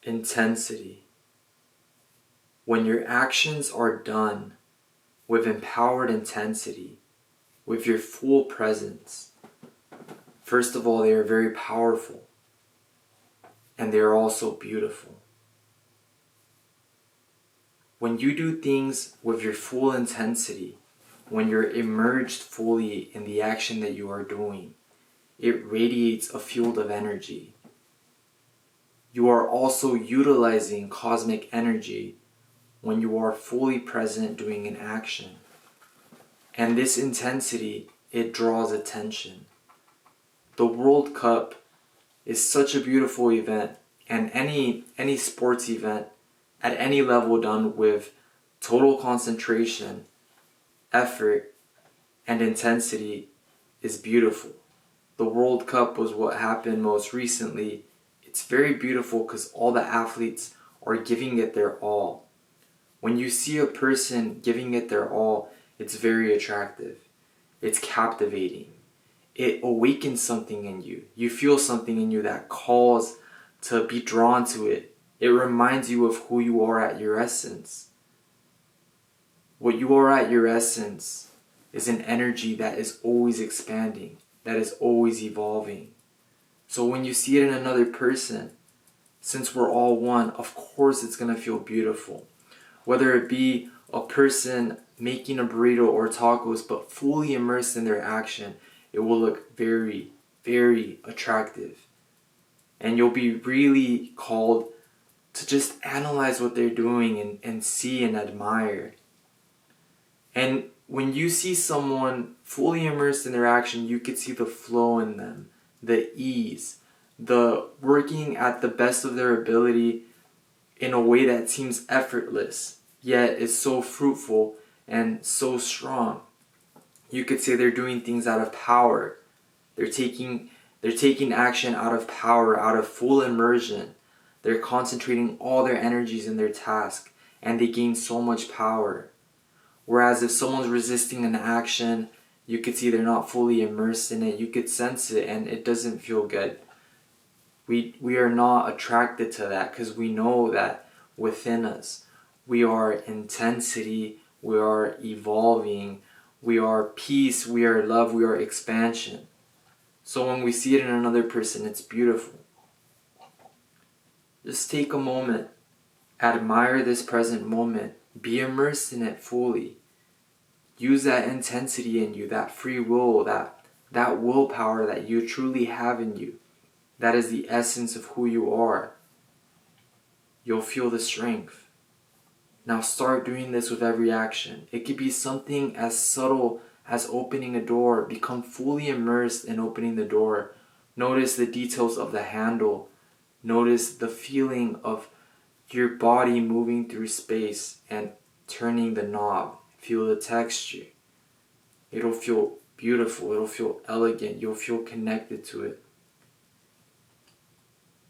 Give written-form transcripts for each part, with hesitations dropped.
intensity. When your actions are done with empowered intensity, with your full presence, first of all, they are very powerful and they are also beautiful. When you do things with your full intensity, when you're immersed fully in the action that you are doing, it radiates a field of energy. You are also utilizing cosmic energy when you are fully present doing an action. And this intensity, it draws attention. The World Cup is such a beautiful event, and any sports event at any level done with total concentration, effort, and intensity is beautiful. The World Cup was what happened most recently. It's very beautiful because all the athletes are giving it their all. When you see a person giving it their all, it's very attractive. It's captivating. It awakens something in you. You feel something in you that calls to be drawn to it. It reminds you of who you are at your essence. What you are at your essence is an energy that is always expanding, that is always evolving. So when you see it in another person, since we're all one, of course it's going to feel beautiful. Whether it be a person making a burrito or tacos but fully immersed in their action, it will look very, very attractive. And you'll be really called to just analyze what they're doing and see and admire. And when you see someone fully immersed in their action, you could see the flow in them, the ease, the working at the best of their ability in a way that seems effortless, yet is so fruitful and so strong. You could say they're doing things out of power. They're taking action out of power, out of full immersion. They're concentrating all their energies in their task, and they gain so much power. Whereas if someone's resisting an action, you could see they're not fully immersed in it. You could sense it, and it doesn't feel good. We are not attracted to that because we know that within us we are intensity, we are evolving, we are peace, we are love, we are expansion. So when we see it in another person, it's beautiful. Just take a moment, admire this present moment, be immersed in it fully. Use that intensity in you, that free will, that willpower that you truly have in you. That is the essence of who you are. You'll feel the strength. Now start doing this with every action. It could be something as subtle as opening a door. Become fully immersed in opening the door. Notice the details of the handle. Notice the feeling of your body moving through space and turning the knob. Feel the texture. It'll feel beautiful. It'll feel elegant. You'll feel connected to it.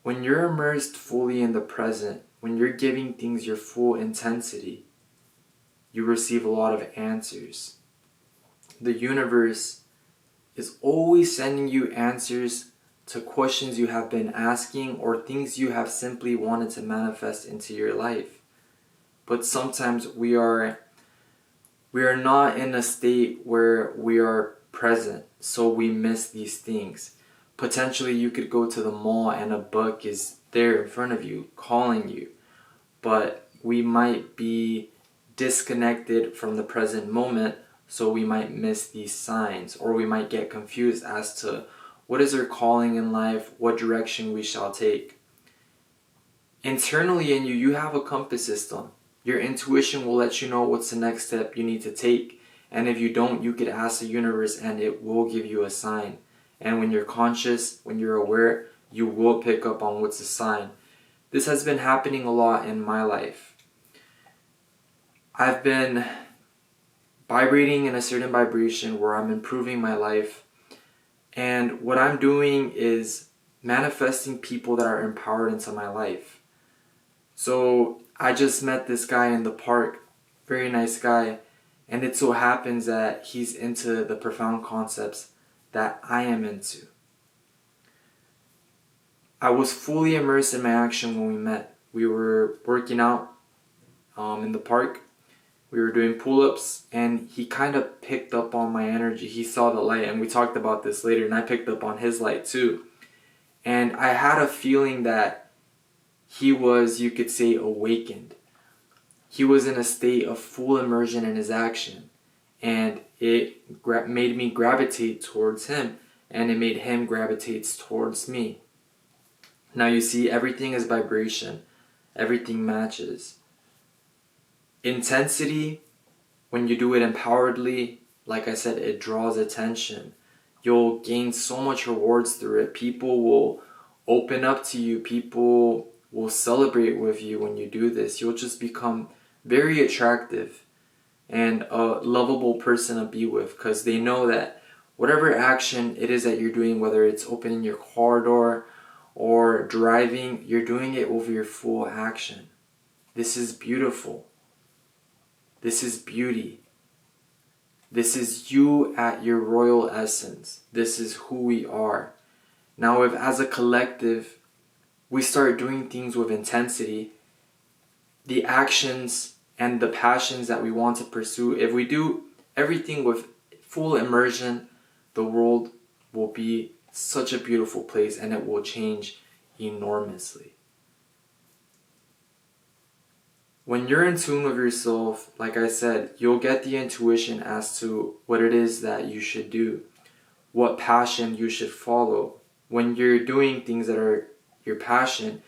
When you're immersed fully in the present, when you're giving things your full intensity, you receive a lot of answers. The universe is always sending you answers to questions you have been asking or things you have simply wanted to manifest into your life. But sometimes we are not in a state where we are present, so we miss these things. Potentially you could go to the mall and a book is there in front of you, calling you. But we might be disconnected from the present moment, so we might miss these signs, or we might get confused as to what is our calling in life, what direction we shall take. Internally in you, you have a compass system. Your intuition will let you know what's the next step you need to take. And if you don't, you could ask the universe and it will give you a sign. And when you're conscious, when you're aware, you will pick up on what's the sign. This has been happening a lot in my life. I've been vibrating in a certain vibration where I'm improving my life. And what I'm doing is manifesting people that are empowered into my life. So I just met this guy in the park, very nice guy, and it so happens that he's into the profound concepts that I am into. I was fully immersed in my action when we met. We were working out in the park. We were doing pull-ups, and he kind of picked up on my energy. He saw the light, and we talked about this later, and I picked up on his light too. And I had a feeling that he was, you could say, awakened. He was in a state of full immersion in his action, and it made me gravitate towards him, and it made him gravitate towards me. Now you see, everything is vibration. Everything matches. Intensity, when you do it empoweredly, like I said, it draws attention. You'll gain so much rewards through it. People will open up to you. People will celebrate with you when you do this. You'll just become very attractive and a lovable person to be with, because they know that whatever action it is that you're doing, whether it's opening your car door or driving, you're doing it with your full action. This is beautiful. This is beauty. This is you at your royal essence. This is who we are. Now, if as a collective we start doing things with intensity, the actions and the passions that we want to pursue, if we do everything with full immersion, the world will be such a beautiful place, and it will change enormously. When you're in tune with yourself, like I said, you'll get the intuition as to what it is that you should do, what passion you should follow. When you're doing things that are your passion,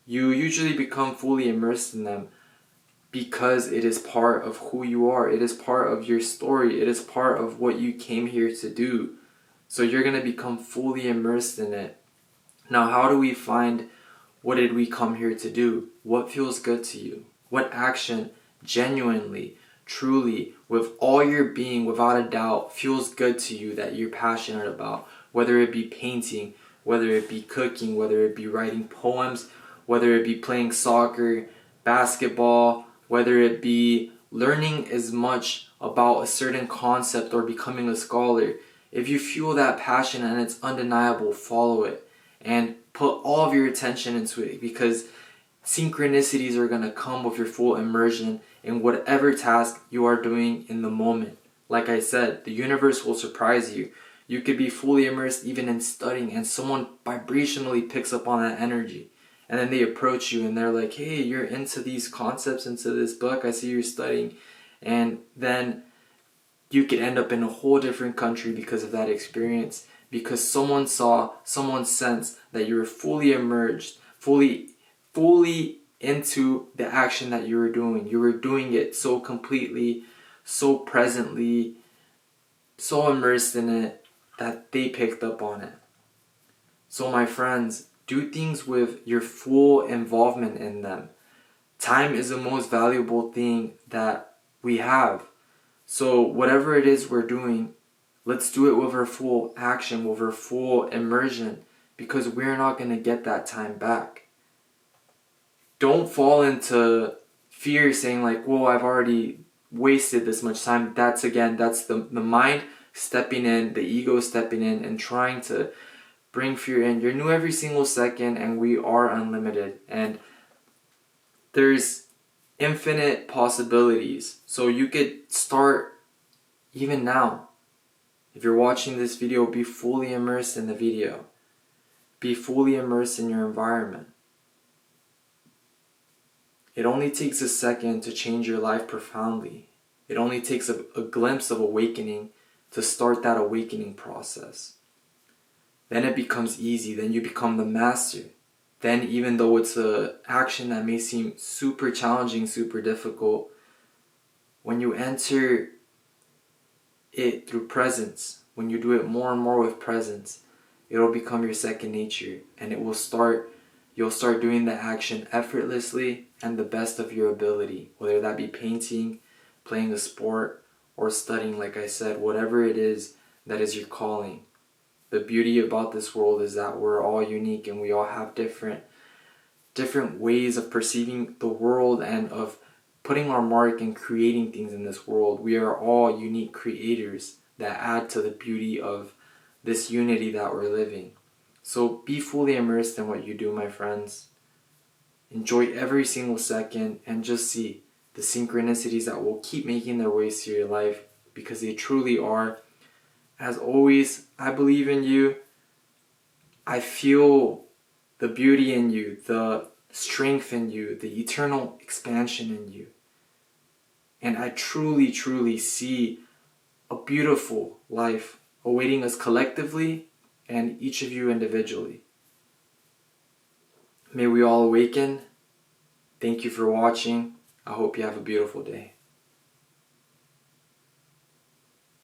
you usually become fully immersed in them because it is part of who you are. It is part of your story. It is part of what you came here to do. So you're going to become fully immersed in it. Now, how do we find what did we come here to do? What feels good to you? What action genuinely, truly, with all your being, without a doubt, feels good to you that you're passionate about? Whether it be painting, whether it be cooking, whether it be writing poems, whether it be playing soccer, basketball, whether it be learning as much about a certain concept or becoming a scholar. If you feel that passion and it's undeniable, follow it and put all of your attention into it, because synchronicities are going to come with your full immersion in whatever task you are doing in the moment. Like I said, the universe will surprise you. You could be fully immersed even in studying, and someone vibrationally picks up on that energy. And then they approach you and they're like, hey, you're into these concepts, into this book, I see you're studying. And then you could end up in a whole different country because of that experience, because someone saw, someone sensed that you were fully immersed, fully into the action that you were doing. You were doing it so completely, so presently, so immersed in it that they picked up on it. So my friends, do things with your full involvement in them. Time is the most valuable thing that we have. So whatever it is we're doing, let's do it with our full action, with our full immersion, because we're not going to get that time back. Don't fall into fear saying like, whoa, I've already wasted this much time. That's the mind stepping in, the ego stepping in and trying to bring fear in. You're new every single second, and we are unlimited. And there's infinite possibilities. So you could start even now. If you're watching this video, be fully immersed in the video. Be fully immersed in your environment. It only takes a second to change your life profoundly. It only takes a glimpse of awakening to start that awakening process. Then it becomes easy. Then you become the master. Then even though it's an action that may seem super challenging, super difficult, when you enter it through presence, when you do it more and more with presence, it'll become your second nature, and you'll start doing the action effortlessly and the best of your ability, whether that be painting, playing a sport, or studying, like I said, whatever it is that is your calling. The beauty about this world is that we're all unique, and we all have different ways of perceiving the world and of putting our mark and creating things in this world. We are all unique creators that add to the beauty of this unity that we're living. So be fully immersed in what you do, my friends. Enjoy every single second and just see the synchronicities that will keep making their ways through your life, because they truly are. As always, I believe in you. I feel the beauty in you, the strength in you, the eternal expansion in you. And I truly, truly see a beautiful life awaiting us collectively and each of you individually. May we all awaken. Thank you for watching. I hope you have a beautiful day.